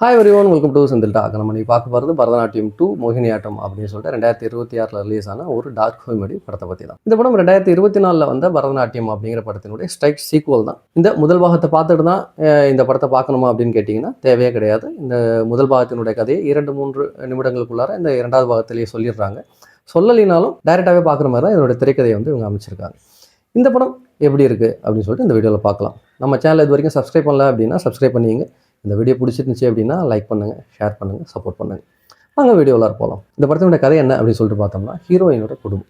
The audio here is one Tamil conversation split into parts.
Hi everyone, welcome to Senthil talk. நம்ம நீ பார்க்க போகிறது பரதநாட்டியம் 2 மோகினியாட்டம் அப்படின்னு சொல்லிட்டு 2026 ரிலீஸ் ஆன ஒரு டார்க் காமெடி படத்தை பற்றி தான். இந்த படம் 2024 வந்த பரதநாட்டியம் அப்படிங்கிற படத்தினுடைய ஸ்ட்ரைட் சீக்குவல் தான். இந்த முதல் பாகத்தை பார்த்துட்டு தான் இந்த படத்தை பார்க்கணுமா அப்படின்னு கேட்டிங்கன்னா தேவையே கிடையாது. இந்த முதல் பாகத்தினுடைய கதையை 2-3 நிமிடங்களுக்குள்ளார இந்த இரண்டாவது பாகத்திலேயே சொல்லிடுறாங்க. சொல்லலினாலும் டைரெக்டாகவே பார்க்குற மாதிரி தான் இதனுடைய திரைக்கதையை வந்து இவங்க அமைச்சிருக்காங்க. இந்த படம் எப்படி இருக்குது அப்படின்னு சொல்லிட்டு இந்த வீடியோவில் பார்க்கலாம். நம்ம சேனல் இது வரைக்கும் சப்ஸ்கிரைப் பண்ணல அப்படின்னா சப்ஸ்கிரைப் பண்ணிங்க. இந்த வீடியோ பிடிச்சிருந்துச்சு அப்படின்னா லைக் பண்ணுங்கள், ஷேர் பண்ணுங்கள், சப்போர்ட் பண்ணுங்கள். வாங்க வீடியோவில் போகலாம். இந்த படத்தினுடைய கதை என்ன அப்படின்னு சொல்லிட்டு பார்த்தோம்னா, ஹீரோயினோட குடும்பம்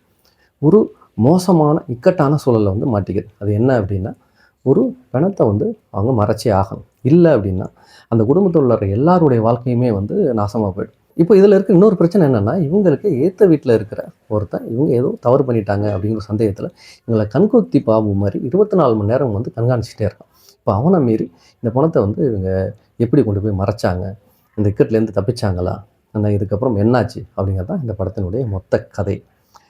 ஒரு மோசமான இக்கட்டான சூழலில் வந்து மாட்டிக்குது. அது என்ன அப்படின்னா, ஒரு பணத்தை வந்து அவங்க மறைச்சே ஆகணும். இல்லை அப்படின்னா அந்த குடும்பத்தில் உள்ள எல்லாருடைய வாழ்க்கையுமே வந்து நாசமாக போயிடும். இப்போ இதில் இருக்க இன்னொரு பிரச்சனை என்னென்னா, இவங்களுக்கு ஏற்ற வீட்டில் இருக்கிற ஒருத்தன் இவங்க ஏதோ தவறு பண்ணிட்டாங்க அப்படிங்கிற சந்தேகத்தில் இவங்களை கண்கொத்தி பாம்பு மாதிரி 24 மணி நேரம் வந்து கண்காணிச்சிட்டே இருக்கான். இப்போ அவனை மீறி இந்த பணத்தை வந்து இவங்க எப்படி கொண்டு போய் மறைச்சாங்க, இந்த இக்கட்லேருந்து தப்பிச்சாங்களா, ஆனால் இதுக்கப்புறம் என்னாச்சு அப்படிங்கிறது தான் இந்த படத்தினுடைய மொத்த கதை.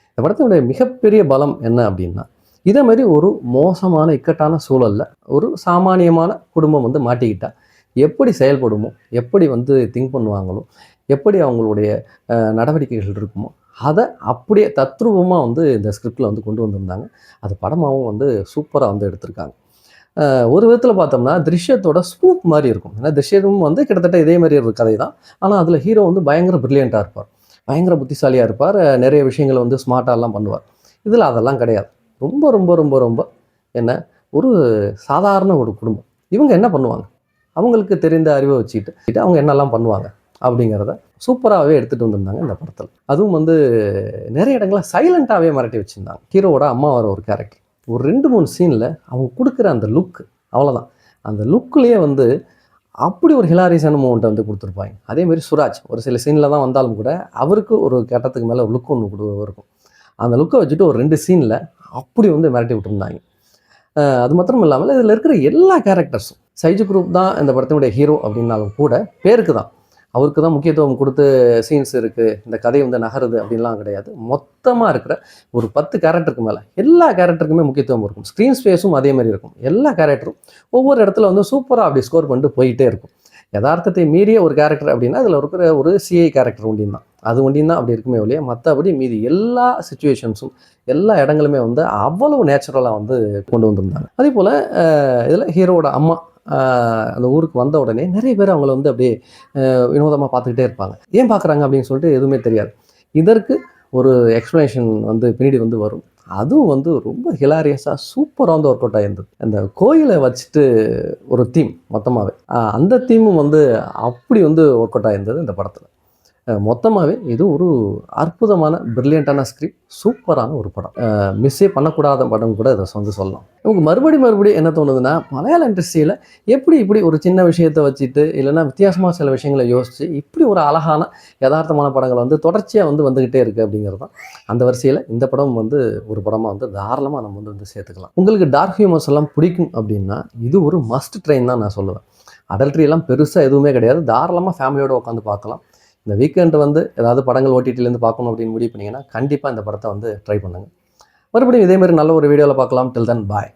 இந்த படத்தினுடைய மிகப்பெரிய பலம் என்ன அப்படின்னா, இதே மாதிரி ஒரு மோசமான இக்கட்டான சூழலில் ஒரு சாமானியமான குடும்பம் வந்து மாட்டிக்கிட்டால் எப்படி செயல்படுமோ, எப்படி வந்து திங்க் பண்ணுவாங்களோ, எப்படி அவங்களுடைய நடவடிக்கைகள் இருக்குமோ, அதை அப்படியே தத்ரூபமாக வந்து இந்த ஸ்கிரிப்டில் வந்து கொண்டு வந்திருந்தாங்க. அது படமாகவும் வந்து சூப்பராக வந்து எடுத்திருக்காங்க. ஒரு விதத்தில் பார்த்தோம்னா திருஷ்யத்தோட ஸ்பூப் மாதிரி இருக்கும். ஏன்னா திருஷ்யமும் வந்து கிட்டத்தட்ட இதே மாதிரி ஒரு கதை தான். ஆனால் அதில் ஹீரோ வந்து பயங்கர ப்ரில்லியண்ட்டாக இருப்பார், பயங்கர புத்திசாலியாக இருப்பார், நிறைய விஷயங்களை வந்து ஸ்மார்ட்டாலாம் பண்ணுவார். இதில் அதெல்லாம் கிடையாது. ரொம்ப ரொம்ப ரொம்ப ரொம்ப என்ன ஒரு சாதாரண ஒரு குடும்பம். இவங்க என்ன பண்ணுவாங்க, அவங்களுக்கு தெரிந்த அறிவை வச்சுக்கிட்டு அவங்க என்னெல்லாம் பண்ணுவாங்க அப்படிங்கிறத சூப்பராகவே எடுத்துகிட்டு வந்திருந்தாங்க இந்த படத்தில். அதுவும் வந்து நிறைய இடங்களில் சைலண்ட்டாகவே மிரட்டி வச்சுருந்தாங்க. ஹீரோவோட அம்மா வர ஒரு கேரக்டர் ஒரு 2-3 சீனில் அவங்க கொடுக்குற அந்த லுக், அவ்வளோதான். அந்த லுக்குலேயே வந்து அப்படி ஒரு ஹிலாரியஸான மூமெண்ட்டை வந்து கொடுத்துருப்பாங்க. அதேமாதிரி சுராஜ் ஒரு சில சீனில் தான் வந்தாலும் கூட அவருக்கு ஒரு கட்டத்துக்கு மேலே லுக் ஒன்று இருக்கும். அந்த லுக்கை வச்சுட்டு ஒரு 2 சீனில் அப்படி வந்து மிரட்டி விட்டுருந்தாங்க. அது மாத்திரம் இல்லாமல் இதில் இருக்கிற எல்லா கேரக்டர்ஸும், சைஜு குரூப் தான் இந்த படத்தினுடைய ஹீரோ அப்படின்னாலும் கூட பேருக்கு தான், அவருக்கு தான் முக்கியத்துவம் கொடுத்து சீன்ஸ் இருக்குது, இந்த கதை வந்து நகருது அப்படின்லாம் கிடையாது. மொத்தமாக இருக்கிற ஒரு 10 கேரக்டருக்கு மேலே எல்லா கேரக்டருக்குமே முக்கியத்துவம் இருக்கும். ஸ்க்ரீன் ஸ்பேஸும் அதே மாதிரி இருக்கும். எல்லா கேரக்டரும் ஒவ்வொரு இடத்துல வந்து சூப்பராக அப்படி ஸ்கோர் பண்ணிட்டு போயிட்டே இருக்கும். யதார்த்தத்தை மீறிய ஒரு கேரக்டர் அப்படின்னா அதில் இருக்கிற ஒரு சிஐ கேரக்டர் ஒண்டியும் தான், அது ஒண்டியும் தான் அப்படி இருக்குமே ஒழிய மற்றபடி மீதி எல்லா சுச்சுவேஷன்ஸும் எல்லா இடங்களுமே வந்து அவ்வளவு நேச்சுரலாக வந்து கொண்டு வந்திருந்தாங்க. அதே போல் இதில் ஹீரோவோட அம்மா அந்த ஊருக்கு வந்த உடனே நிறைய பேர் அவங்கள வந்து அப்படியே வினோதமாக பார்த்துக்கிட்டே இருப்பாங்க. ஏன் பார்க்குறாங்க அப்படின்னு சொல்லிட்டு எதுவுமே தெரியாது. இதற்கு ஒரு எக்ஸ்ப்ளனேஷன் வந்து பின்னாடி வந்து வரும். அதுவும் வந்து ரொம்ப ஹிலாரியஸாக சூப்பராக வந்து ஒர்க் அவுட் ஆகிருந்தது. அந்த கோயிலை வச்சுட்டு ஒரு தீம் மொத்தமாகவே அந்த தீமும் வந்து அப்படி வந்து ஒர்க் அவுட் ஆகிருந்தது இந்த படத்தில். மொத்தமாகவே இது ஒரு அற்புதமான பிரில்லியண்ட்டான ஸ்கிரிப்ட், சூப்பரான ஒரு படம். மிஸ்ஸே பண்ணக்கூடாத படம் கூட இதை வந்து சொல்லலாம். நமக்கு மறுபடியும் என்ன தோணுதுன்னா, மலையாள இண்டஸ்ட்ரியில் எப்படி இப்படி ஒரு சின்ன விஷயத்தை வச்சுட்டு இல்லைன்னா வித்தியாசமாக சில விஷயங்களை யோசித்து இப்படி ஒரு அழகான யதார்த்தமான படங்கள் வந்து தொடர்ச்சியாக வந்து வந்துக்கிட்டே இருக்குது அப்படிங்கிறது தான். அந்த வரிசையில் இந்த படம் வந்து ஒரு படமாக வந்து தாராளமாக நம்ம வந்து சேர்த்துக்கலாம். உங்களுக்கு டார்க் ஹியூமர்ஸ் எல்லாம் பிடிக்கும் அப்படின்னா இது ஒரு மஸ்ட் ட்ரெயின் தான் நான் சொல்லுவேன். அடல்ட்ரி எல்லாம் பெருசாக எதுவுமே கிடையாது. தாராளமாக ஃபேமிலியோடு உட்காந்து பார்க்கலாம். இந்த வீக்கெண்ட் வந்து ஏதாவது படங்கள் ஓடிடிலேருந்து பார்க்கணும் அப்படின்னு முடிவு பண்ணிங்கன்னா கண்டிப்பாக இந்த படத்தை வந்து ட்ரை பண்ணுங்கள். மறுபடியும் இதே மாதிரி நல்ல ஒரு வீடியோவில் பார்க்கலாம். டில் தென் பாய்.